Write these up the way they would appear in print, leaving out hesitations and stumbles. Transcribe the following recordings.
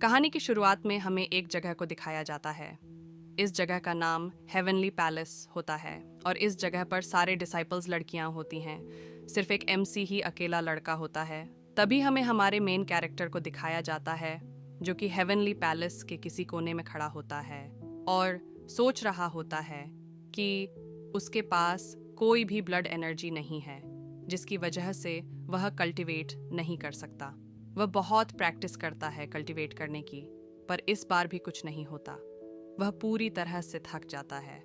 कहानी की शुरुआत में हमें एक जगह को दिखाया जाता है। इस जगह का नाम हेवनली पैलेस होता है और इस जगह पर सारे डिसाइपल्स लड़कियां होती हैं। सिर्फ एक एमसी ही अकेला लड़का होता है। तभी हमें हमारे मेन कैरेक्टर को दिखाया जाता है जो कि हेवनली पैलेस के किसी कोने में खड़ा होता है और सोच रहा होता है कि उसके पास कोई भी ब्लड एनर्जी नहीं है, जिसकी वजह से वह कल्टिवेट नहीं कर सकता। वह बहुत प्रैक्टिस करता है कल्टिवेट करने की, पर इस बार भी कुछ नहीं होता। वह पूरी तरह से थक जाता है,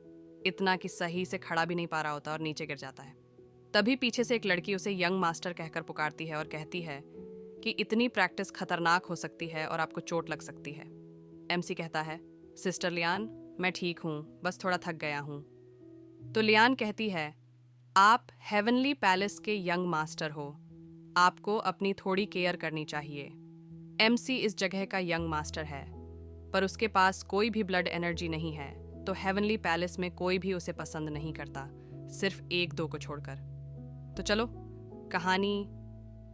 इतना कि सही से खड़ा भी नहीं पा रहा होता और नीचे गिर जाता है। तभी पीछे से एक लड़की उसे यंग मास्टर कहकर पुकारती है और कहती है कि इतनी प्रैक्टिस खतरनाक हो सकती है और आपको चोट लग सकती है। एमसी कहता है, सिस्टर लियान, मैं ठीक हूँ, बस थोड़ा थक गया हूँ। तो लियान कहती है, आप हेवनली पैलेस के यंग मास्टर हो, आपको अपनी थोड़ी केयर करनी चाहिए। एमसी इस जगह का यंग मास्टर है, पर उसके पास कोई भी ब्लड एनर्जी नहीं है, तो हेवनली पैलेस में कोई भी उसे पसंद नहीं करता, सिर्फ एक दो को छोड़कर। तो चलो कहानी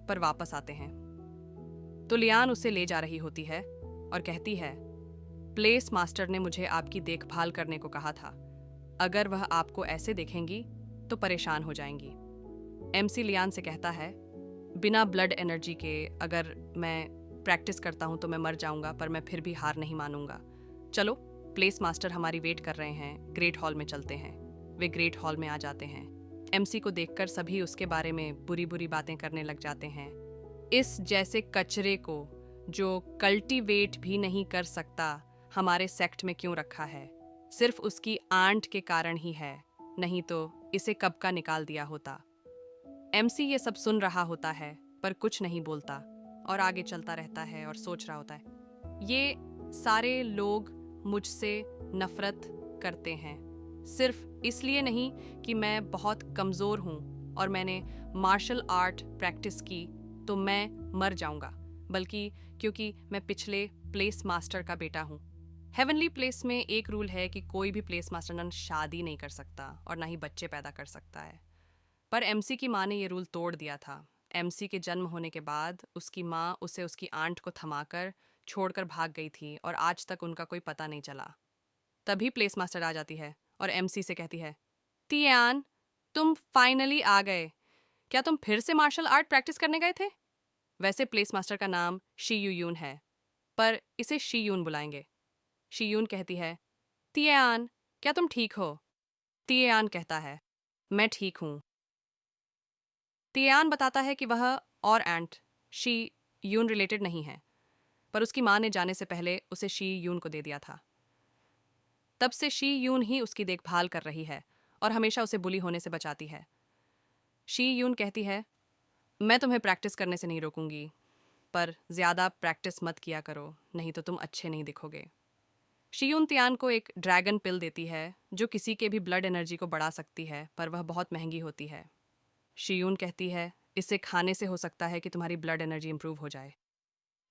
पर वापस आते हैं। तो लियान उसे ले जा रही होती है और कहती है, प्लेस मास्टर ने मुझे आपकी देखभाल करने को कहा था। अगर वह आपको ऐसे देखेंगी तो परेशान हो जाएंगी। एमसी लियान से कहता है, बिना ब्लड एनर्जी के अगर मैं प्रैक्टिस करता हूं तो मैं मर जाऊंगा, पर मैं फिर भी हार नहीं मानूंगा। चलो, प्लेस मास्टर हमारी वेट कर रहे हैं, ग्रेट हॉल में चलते हैं। वे ग्रेट हॉल में आ जाते हैं। एमसी को देखकर सभी उसके बारे में बुरी बुरी बातें करने लग जाते हैं। इस जैसे कचरे को जो कल्टीवेट भी नहीं कर सकता हमारे सेक्ट में क्यों रखा है? सिर्फ उसकी आंट के कारण ही है, नहीं तो इसे कब का निकाल दिया होता। एमसी ये सब सुन रहा होता है पर कुछ नहीं बोलता और आगे चलता रहता है और सोच रहा होता है, ये सारे लोग मुझसे नफरत करते हैं, सिर्फ इसलिए नहीं कि मैं बहुत कमज़ोर हूँ और मैंने मार्शल आर्ट प्रैक्टिस की तो मैं मर जाऊंगा, बल्कि क्योंकि मैं पिछले प्लेस मास्टर का बेटा हूँ। हेवनली प्लेस में एक रूल है कि कोई भी प्लेस मास्टर ना शादी नहीं कर सकता और ना ही बच्चे पैदा कर सकता है। पर एमसी की माँ ने ये रूल तोड़ दिया था। एमसी के जन्म होने के बाद उसकी माँ उसे उसकी आंट को थमाकर छोड़कर भाग गई थी और आज तक उनका कोई पता नहीं चला। तभी प्लेस मास्टर आ जाती है और एमसी से कहती है, तियान, तुम फाइनली आ गए। क्या तुम फिर से मार्शल आर्ट प्रैक्टिस करने गए थे? वैसे प्लेस मास्टर का नाम शी यून है, पर इसे शी यून बुलाएंगे। शी यून कहती है, तियान, क्या तुम ठीक हो? तियान कहता है, मैं ठीक हूँ। तियान बताता है कि वह और एंट शी यून रिलेटेड नहीं है, पर उसकी माँ ने जाने से पहले उसे शी यून को दे दिया था। तब से शी यून ही उसकी देखभाल कर रही है और हमेशा उसे बुली होने से बचाती है। शी यून कहती है, मैं तुम्हें प्रैक्टिस करने से नहीं रोकूंगी, पर ज़्यादा प्रैक्टिस मत किया करो, नहीं तो तुम अच्छे नहीं दिखोगे। शी यून तियान को एक ड्रैगन पिल देती है जो किसी के भी ब्लड एनर्जी को बढ़ा सकती है, पर वह बहुत महंगी होती है। शी यून कहती है, इसे खाने से हो सकता है कि तुम्हारी ब्लड एनर्जी इंप्रूव हो जाए।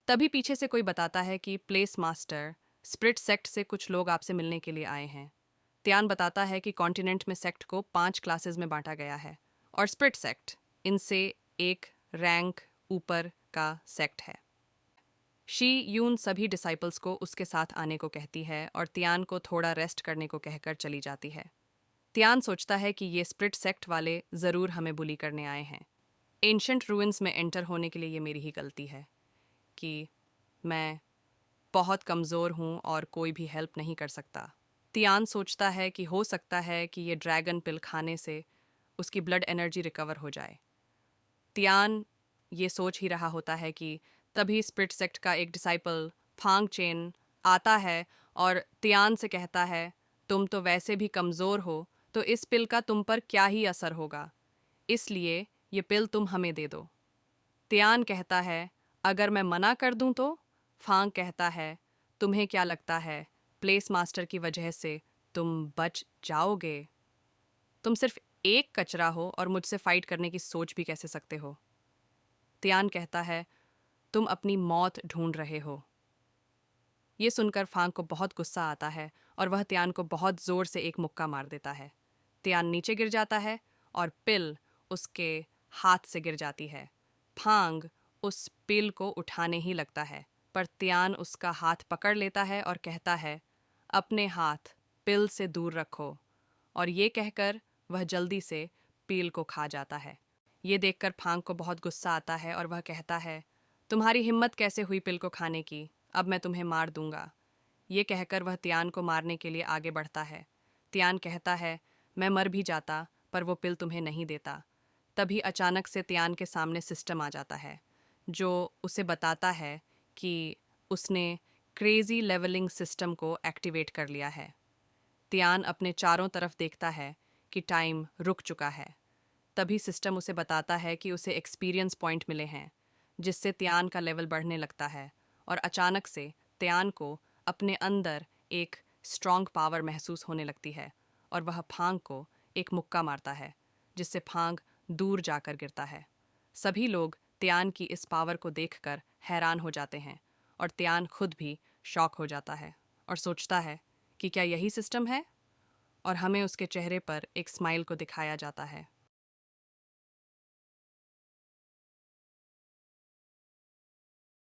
तभी पीछे से कोई बताता है कि प्लेस मास्टर स्प्रिट सेक्ट से कुछ लोग आपसे मिलने के लिए आए हैं। त्यान बताता है कि कॉन्टिनेंट में सेक्ट को 5 क्लासेस में बांटा गया है और स्प्रिट सेक्ट इनसे एक रैंक ऊपर का सेक्ट है। शी यून सभी डिसाइपल्स को उसके साथ आने को कहती है और त्यान को थोड़ा रेस्ट करने को कहकर चली जाती है। त्यान सोचता है कि ये स्प्रिट सेक्ट वाले ज़रूर हमें बुली करने आए हैं। एंशंट रूइंस में एंटर होने के लिए ये मेरी ही गलती है कि मैं बहुत कमज़ोर हूँ और कोई भी हेल्प नहीं कर सकता। तियान सोचता है कि हो सकता है कि ये ड्रैगन पिल खाने से उसकी ब्लड एनर्जी रिकवर हो जाए। तियान ये सोच ही रहा होता है कि तभी स्प्रिट सेक्ट का एक डिसाइपल फांग चेन आता है और तियान से कहता है, तुम तो वैसे भी कमज़ोर हो, तो इस पिल का तुम पर क्या ही असर होगा, इसलिए ये पिल तुम हमें दे दो। तियान कहता है, अगर मैं मना कर दूं तो? फांग कहता है, तुम्हें क्या लगता है प्लेस मास्टर की वजह से तुम बच जाओगे? तुम सिर्फ एक कचरा हो और मुझसे फाइट करने की सोच भी कैसे सकते हो? तियान कहता है, तुम अपनी मौत ढूंढ रहे हो। ये सुनकर फांग को बहुत गुस्सा आता है और वह तियान को बहुत जोर से एक मुक्का मार देता है। तियान नीचे गिर जाता है और पिल उसके हाथ से गिर जाती है। फांग उस पिल को उठाने ही लगता है, पर त्यान उसका हाथ पकड़ लेता है और कहता है, अपने हाथ पिल से दूर रखो। और ये कहकर वह जल्दी से पील को खा जाता है। ये देखकर फांग को बहुत गुस्सा आता है और वह कहता है, तुम्हारी हिम्मत कैसे हुई पिल को खाने की? अब मैं तुम्हें मार दूंगा। ये कहकर वह त्यान को मारने के लिए आगे बढ़ता है। त्यान कहता है, मैं मर भी जाता पर वो पिल तुम्हें नहीं देता। तभी अचानक से त्यान के सामने सिस्टम आ जाता है जो उसे बताता है कि उसने क्रेजी लेवलिंग सिस्टम को एक्टिवेट कर लिया है। त्यान अपने चारों तरफ देखता है कि टाइम रुक चुका है। तभी सिस्टम उसे बताता है कि उसे एक्सपीरियंस पॉइंट मिले हैं, जिससे त्यान का लेवल बढ़ने लगता है। और अचानक से त्यान को अपने अंदर एक स्ट्रॉन्ग पावर महसूस होने लगती है और वह फांग को एक मुक्का मारता है, जिससे फांग दूर जाकर गिरता है। सभी लोग त्यान की इस पावर को देखकर हैरान हो जाते हैं और त्यान खुद भी शॉक हो जाता है और सोचता है कि क्या यही सिस्टम है? और हमें उसके चेहरे पर एक स्माइल को दिखाया जाता है।